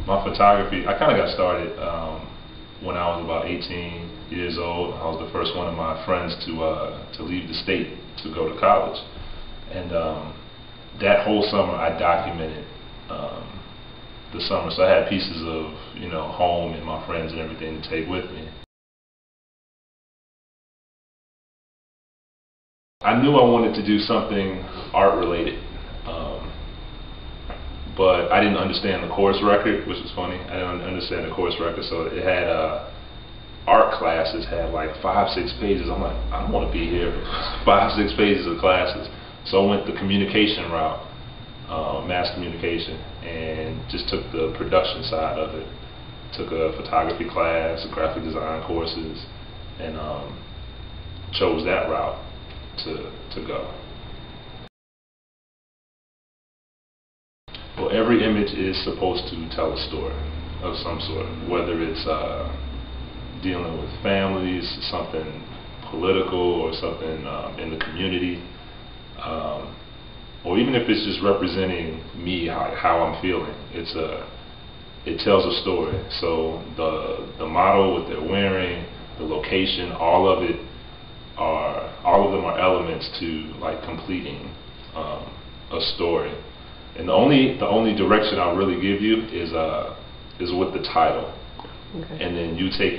My photography, I kind of got started when I was about 18 years old. I was the first one of my friends to leave the state to go to college, and that whole summer I documented the summer. So I had pieces of home and my friends and everything to take with me. I knew I wanted to do something art related. But I didn't understand the course record, which was funny. I didn't understand the course record, so it had art classes had like 5-6 pages. I'm like, I don't want to be here for 5-6 pages of classes. So I went the communication route, mass communication, and just took the production side of it. Took a photography class, graphic design courses, and chose that route to go. Well, every image is supposed to tell a story of some sort, whether it's dealing with families, something political, or something in the community, or even if it's just representing me, how I'm feeling. It tells a story. So the model, what they're wearing, the location, all of them are elements to like completing a story. And the only direction I'll really give you is with the title. Okay. And then you'll take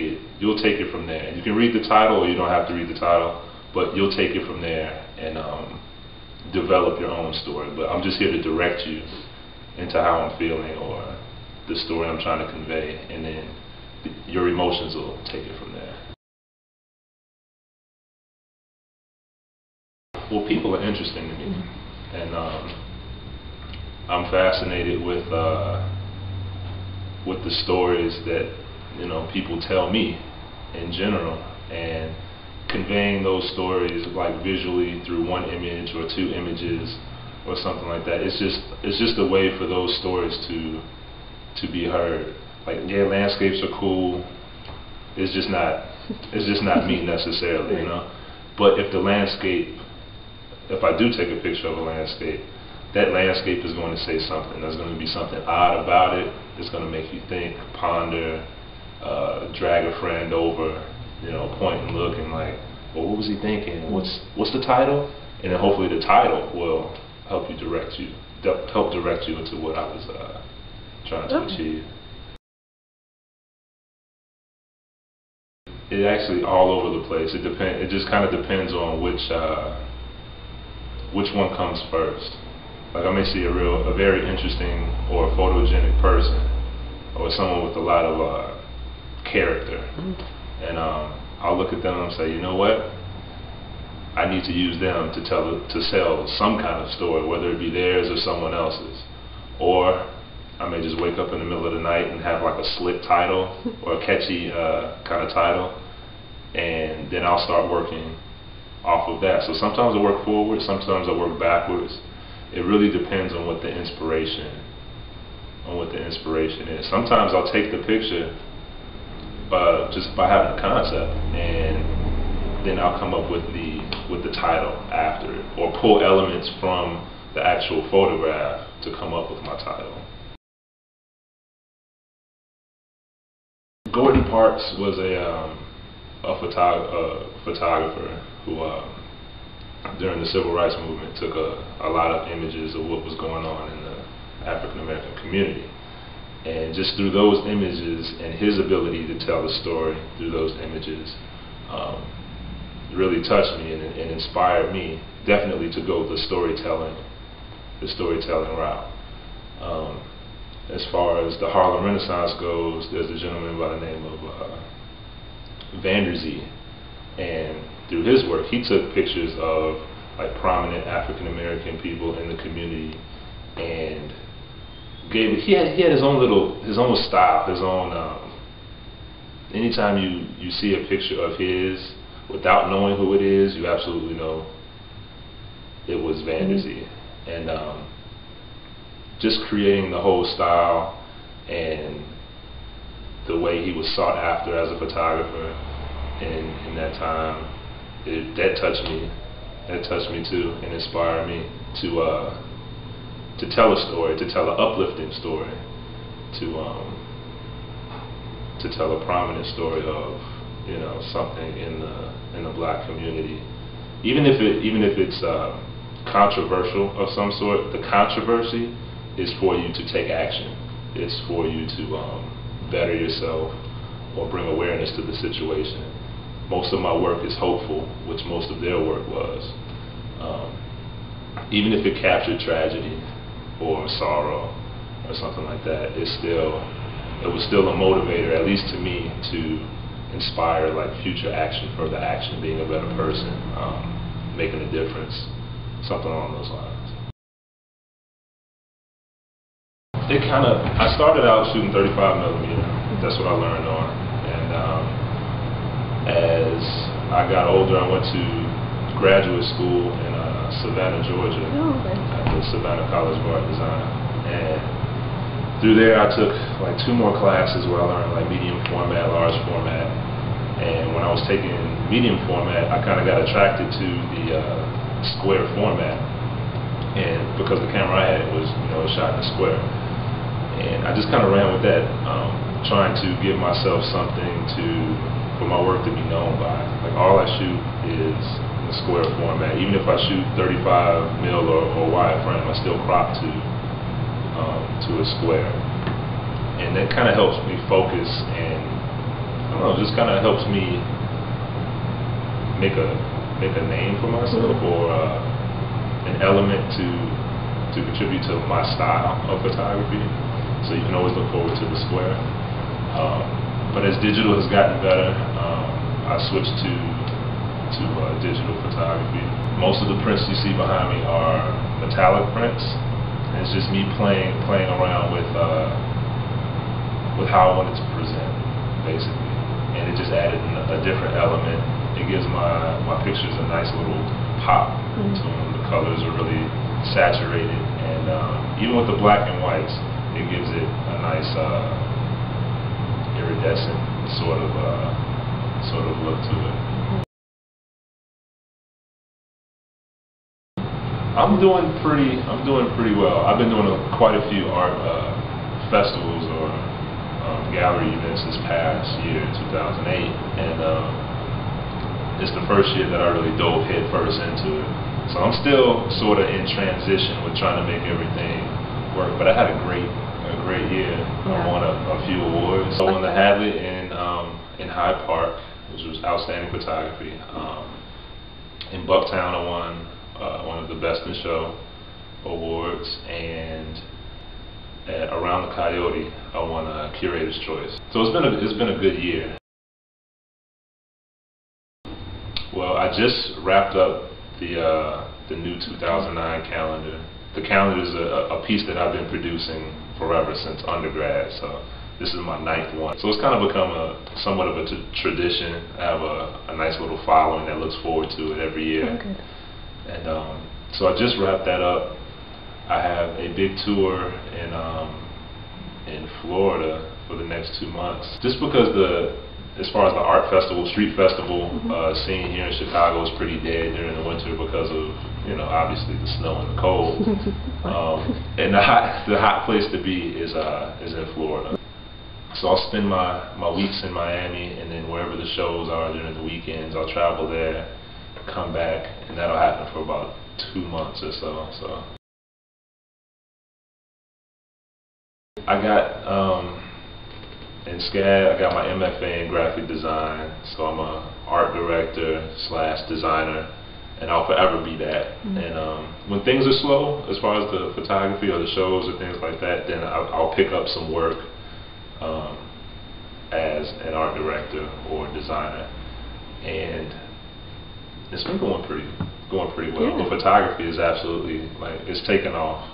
it from there. And you can read the title, or you don't have to read the title, but you'll take it from there and develop your own story. But I'm just here to direct you into how I'm feeling or the story I'm trying to convey, and then your emotions will take it from there. Well, people are interesting to me, and I'm fascinated with the stories that people tell me in general, and conveying those stories like visually through one image or 2 images or something like that. It's just a way for those stories to be heard. Like, yeah, landscapes are cool. It's just not me necessarily, But if I do take a picture of a landscape, that landscape is going to say something. There's going to be something odd about it. It's going to make you think, ponder, drag a friend over, point and look and like, well, what was he thinking? What's the title? And then hopefully the title will help direct you into what I was trying to achieve. It actually all over the place. It just kind of depends on which one comes first. Like, I may see a very interesting or photogenic person, or someone with a lot of character, and I'll look at them and say, you know what? I need to use them to sell some kind of story, whether it be theirs or someone else's. Or I may just wake up in the middle of the night and have like a slick title or a catchy kind of title, and then I'll start working off of that. So sometimes I work forward, sometimes I work backwards. It really depends on what the inspiration is. Sometimes I'll take the picture just by having a concept, and then I'll come up with the title after it, or pull elements from the actual photograph to come up with my title. Gordon Parks was a photographer who during the Civil Rights Movement took a lot of images of what was going on in the African American community. And just through those images and his ability to tell the story through those images really touched me and inspired me definitely to go the storytelling route. As far as the Harlem Renaissance goes, there's a gentleman by the name of Vanderzee, and through his work, he took pictures of like prominent African American people in the community, and he had his own style, his own. Anytime you see a picture of his without knowing who it is, you absolutely know it was Vanderzee, and just creating the whole style and the way he was sought after as a photographer in that time, that touched me too, and inspired me to tell a story, to tell an uplifting story, to tell a prominent story of, you know, something in the black community, even if it's controversial of some sort. The controversy is for you to take action. It's for you to better yourself or bring awareness to the situation. Most of my work is hopeful, which most of their work was. Even if it captured tragedy or sorrow or something like that, it was still a motivator, at least to me, to inspire like future action, further action, being a better person, making a difference, something along those lines. I started out shooting 35mm. That's what I learned on, and as I got older, I went to graduate school in Savannah, Georgia, at the Savannah College of Art Design, and through there I took like 2 more classes where I learned like medium format, large format, and when I was taking medium format, I kind of got attracted to the square format, and because the camera I had was, you know, shot in a square, and I just kind of ran with that, trying to give myself something for my work to be known by. Like all I shoot is in a square format. Even if I shoot 35mm or wide frame, I still crop to a square, and that kind of helps me focus, and I don't know, just kind of helps me make a name for myself, or an element to contribute to my style of photography. So you can always look forward to the square. But as digital has gotten better, I switched to digital photography. Most of the prints you see behind me are metallic prints. And it's just me playing around with how I wanted to present, basically. And it just added a different element. It gives my pictures a nice little pop to them. The colors are really saturated, and even with the black and whites, it gives it a nice iridescent sort of look to it. I'm doing pretty well. I've been doing quite a few art festivals or gallery events this past year, 2008, and it's the first year that I really dove headfirst into it. So I'm still sort of in transition with trying to make everything work. But I had a great year. Yeah. I won a few awards. I won the Hadley in Hyde Park, which was outstanding photography. In Bucktown, I won one of the Best in Show awards, and around the Coyote, I won a Curator's Choice. So it's been a good year. Well, I just wrapped up the new 2009 calendar. The calendar is a piece that I've been producing forever since undergrad, so this is my 9th one. So it's kind of become somewhat of a tradition. I have a nice little following that looks forward to it every year. Okay. And so I just wrapped that up. I have a big tour in Florida for the next 2 months. Just because as far as the art festival, street festival scene here in Chicago is pretty dead during the winter because of, you know, obviously the snow and the cold. And the hot place to be is in Florida. So I'll spend my weeks in Miami, and then wherever the shows are during the weekends, I'll travel there, come back, and that'll happen for about 2 months or so. I got in SCAD, I got my MFA in graphic design, so I'm an art director / designer, and I'll forever be that. And when things are slow, as far as the photography or the shows or things like that, then I'll pick up some work as an art director or designer, and it's been going pretty well. Yeah. The photography is absolutely, like, it's taken off.